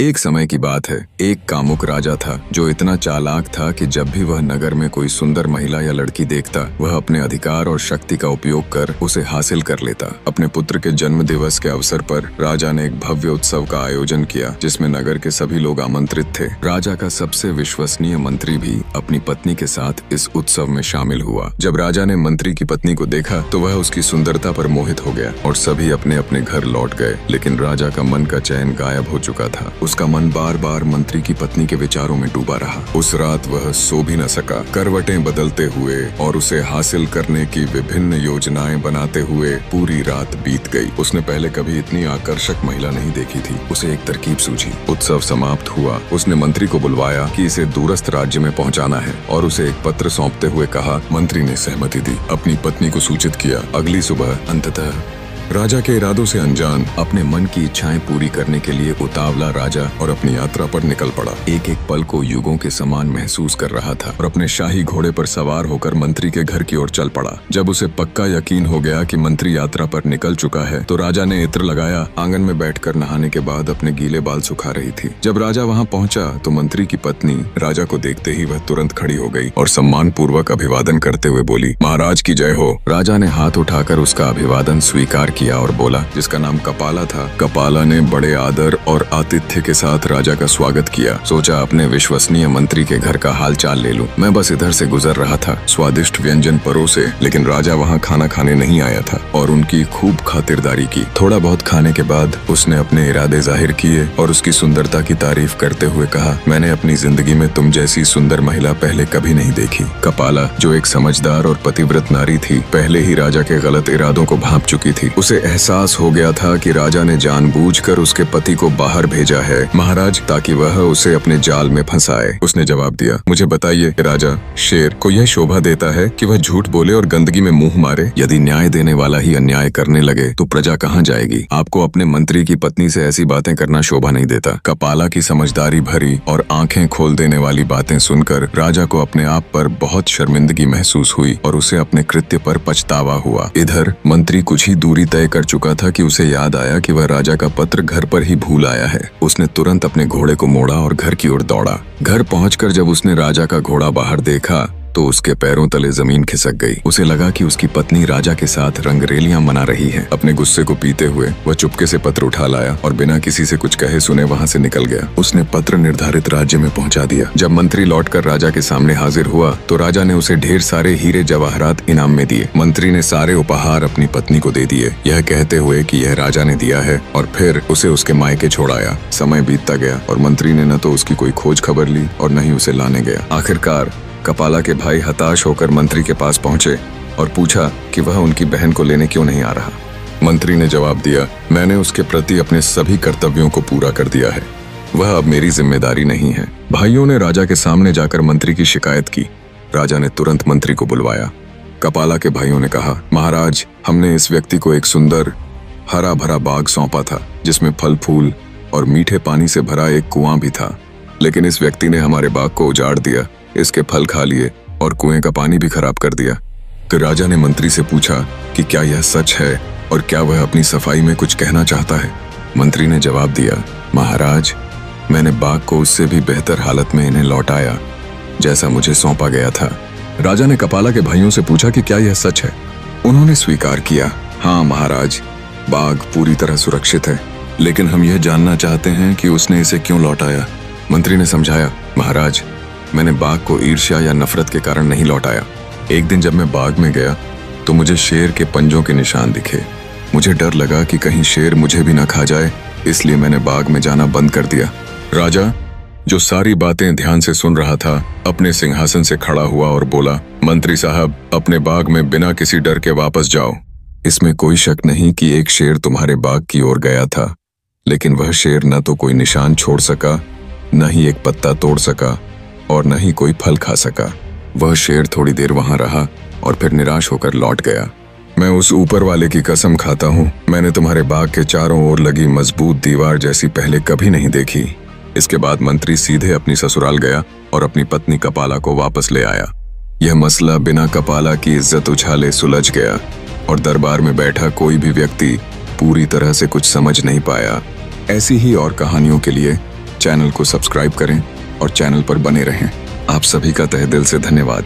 एक समय की बात है। एक कामुक राजा था जो इतना चालाक था कि जब भी वह नगर में कोई सुंदर महिला या लड़की देखता, वह अपने अधिकार और शक्ति का उपयोग कर उसे हासिल कर लेता। अपने पुत्र के जन्म दिवस के अवसर पर राजा ने एक भव्य उत्सव का आयोजन किया, जिसमें नगर के सभी लोग आमंत्रित थे। राजा का सबसे विश्वसनीय मंत्री भी अपनी पत्नी के साथ इस उत्सव में शामिल हुआ। जब राजा ने मंत्री की पत्नी को देखा तो वह उसकी सुंदरता पर मोहित हो गया और सभी अपने अपने घर लौट गए। लेकिन राजा का मन का चैन गायब हो चुका था। उसका मन बार बार मंत्री की पत्नी के विचारों में डूबा रहा। उस रात वह सो भी न सका। करवटें बदलते हुए और उसे हासिल करने की विभिन्न योजनाएं बनाते हुए पूरी रात बीत गई। उसने पहले कभी इतनी आकर्षक महिला नहीं देखी थी। उसे एक तरकीब सूझी। उत्सव समाप्त हुआ। उसने मंत्री को बुलवाया कि इसे दूरस्थ राज्य में पहुंचाना है और उसे एक पत्र सौंपते हुए कहा। मंत्री ने सहमति दी, अपनी पत्नी को सूचित किया। अगली सुबह अंततः राजा के इरादों से अनजान अपने मन की इच्छाएं पूरी करने के लिए उतावला राजा और अपनी यात्रा पर निकल पड़ा। एक एक पल को युगों के समान महसूस कर रहा था और अपने शाही घोड़े पर सवार होकर मंत्री के घर की ओर चल पड़ा। जब उसे पक्का यकीन हो गया कि मंत्री यात्रा पर निकल चुका है तो राजा ने इत्र लगाया। आंगन में बैठकर नहाने के बाद अपने गीले बाल सुखा रही थी। जब राजा वहां पहुंचा तो मंत्री की पत्नी राजा को देखते ही वह तुरंत खड़ी हो गई और सम्मान पूर्वक अभिवादन करते हुए बोली, महाराज की जय हो। राजा ने हाथ उठाकर उसका अभिवादन स्वीकार किया और बोला, जिसका नाम कपाला था। कपाला ने बड़े आदर और आतिथ्य के साथ राजा का स्वागत किया। सोचा अपने विश्वसनीय मंत्री के घर का हाल चाल ले लूं। मैं बस इधर से गुजर रहा था। स्वादिष्ट व्यंजन परोसे, लेकिन राजा वहां खाना खाने नहीं आया था और उनकी खूब खातिरदारी की। थोड़ा बहुत खाने के बाद उसने अपने इरादे जाहिर किए और उसकी सुंदरता की तारीफ करते हुए कहा, मैंने अपनी जिंदगी में तुम जैसी सुंदर महिला पहले कभी नहीं देखी। कपाला, जो एक समझदार और पतिव्रत नारी थी, पहले ही राजा के गलत इरादों को भांप चुकी थी। उसे एहसास हो गया था कि राजा ने जानबूझकर उसके पति को बाहर भेजा है, महाराज, ताकि वह उसे अपने जाल में फंसाए। उसने जवाब दिया, मुझे बताइए राजा, शेर को यह शोभा देता है कि वह झूठ बोले और गंदगी में मुंह मारे? यदि न्याय देने वाला ही अन्याय करने लगे तो प्रजा कहाँ जाएगी? आपको अपने मंत्री की पत्नी से ऐसी बातें करना शोभा नहीं देता। कपाला की समझदारी भरी और आंखें खोल देने वाली बातें सुनकर राजा को अपने आप पर बहुत शर्मिंदगी महसूस हुई और उसे अपने कृत्य पर पछतावा हुआ। इधर मंत्री कुछ ही दूरी तय कर चुका था कि उसे याद आया कि वह राजा का पत्र घर पर ही भूल आया है। उसने तुरंत अपने घोड़े को मोड़ा और घर की ओर दौड़ा। घर पहुंचकर जब उसने राजा का घोड़ा बाहर देखा तो उसके पैरों तले जमीन खिसक गई। उसे लगा कि उसकी पत्नी राजा के साथ रंगरेलियां मना रही है। अपने गुस्से को पीते हुए वह चुपके से पत्र उठा लाया और बिना किसी से कुछ कहे सुने वहां से निकल गया। उसने पत्र निर्धारित राज्य में पहुंचा दिया। जब मंत्री लौटकर राजा के सामने हाजिर हुआ तो राजा ने उसे ढेर सारे हीरे जवाहरात इनाम में दिए। मंत्री ने सारे उपहार अपनी पत्नी को दे दिए, यह कहते हुए कि यह राजा ने दिया है, और फिर उसे उसके मायके छोड़ाया। समय बीतता गया और मंत्री ने न तो उसकी कोई खोज खबर ली और न ही उसे लाने गया। आखिरकार कपाला के भाई हताश होकर मंत्री के पास पहुंचे और पूछा कि वह उनकी बहन को लेने क्यों नहीं आ रहा। मंत्री ने जवाब दिया, मैंने उसके प्रति अपने सभी कर्तव्यों को पूरा कर दिया है, वह अब मेरी जिम्मेदारी नहीं है। भाइयों ने राजा के सामने जाकर मंत्री की शिकायत की। राजा ने तुरंत मंत्री को बुलवाया। कपाला के भाइयों ने कहा, महाराज, हमने इस व्यक्ति को एक सुंदर हरा भरा बाग सौंपा था जिसमें फल फूल और मीठे पानी से भरा एक कुआं भी था, लेकिन इस व्यक्ति ने हमारे बाग को उजाड़ दिया, इसके फल खा लिए और कुएं का पानी भी खराब कर दिया। तो राजा ने मंत्री से पूछा कि क्या यह सच है और क्या वह अपनी सफाई में कुछ कहना चाहता है। मंत्री ने जवाब दिया, महाराज, मैंने बाग को उससे भी बेहतर हालत में इन्हें लौटाया जैसा मुझे सौंपा गया था। राजा ने कपाला के भाइयों से पूछा कि क्या यह सच है। उन्होंने स्वीकार किया, हाँ महाराज, बाग पूरी तरह सुरक्षित है, लेकिन हम यह जानना चाहते हैं कि उसने इसे क्यों लौटाया। मंत्री ने समझाया, महाराज, मैंने बाग को ईर्ष्या या नफरत के कारण नहीं लौटाया। एक दिन जब मैं बाग में गया तो मुझे शेर के पंजों के निशान दिखे। मुझे डर लगा कि कहीं शेर मुझे भी न खा जाए, इसलिए मैंने बाग में जाना बंद कर दिया। राजा, जो सारी बातें ध्यान से सुन रहा था, अपने सिंहासन से खड़ा हुआ और बोला, मंत्री साहब, अपने बाग में बिना किसी डर के वापस जाओ। इसमें कोई शक नहीं कि एक शेर तुम्हारे बाग की ओर गया था, लेकिन वह शेर न तो कोई निशान छोड़ सका, न ही एक पत्ता तोड़ सका और न ही कोई फल खा सका। वह शेर थोड़ी देर वहां रहा और फिर निराश होकर लौट गया। मैं उस ऊपर वाले की कसम खाता हूं, मैंने तुम्हारे बाग के चारों ओर लगी मजबूत दीवार जैसी पहले कभी नहीं देखी। इसके बाद मंत्री सीधे अपनी ससुराल गया और अपनी पत्नी कपाला को वापस ले आया। यह मसला बिना कपाला की इज्जत उछाले सुलझ गया और दरबार में बैठा कोई भी व्यक्ति पूरी तरह से कुछ समझ नहीं पाया। ऐसी ही और कहानियों के लिए चैनल को सब्सक्राइब करें और चैनल पर बने रहें। आप सभी का तहे दिल से धन्यवाद।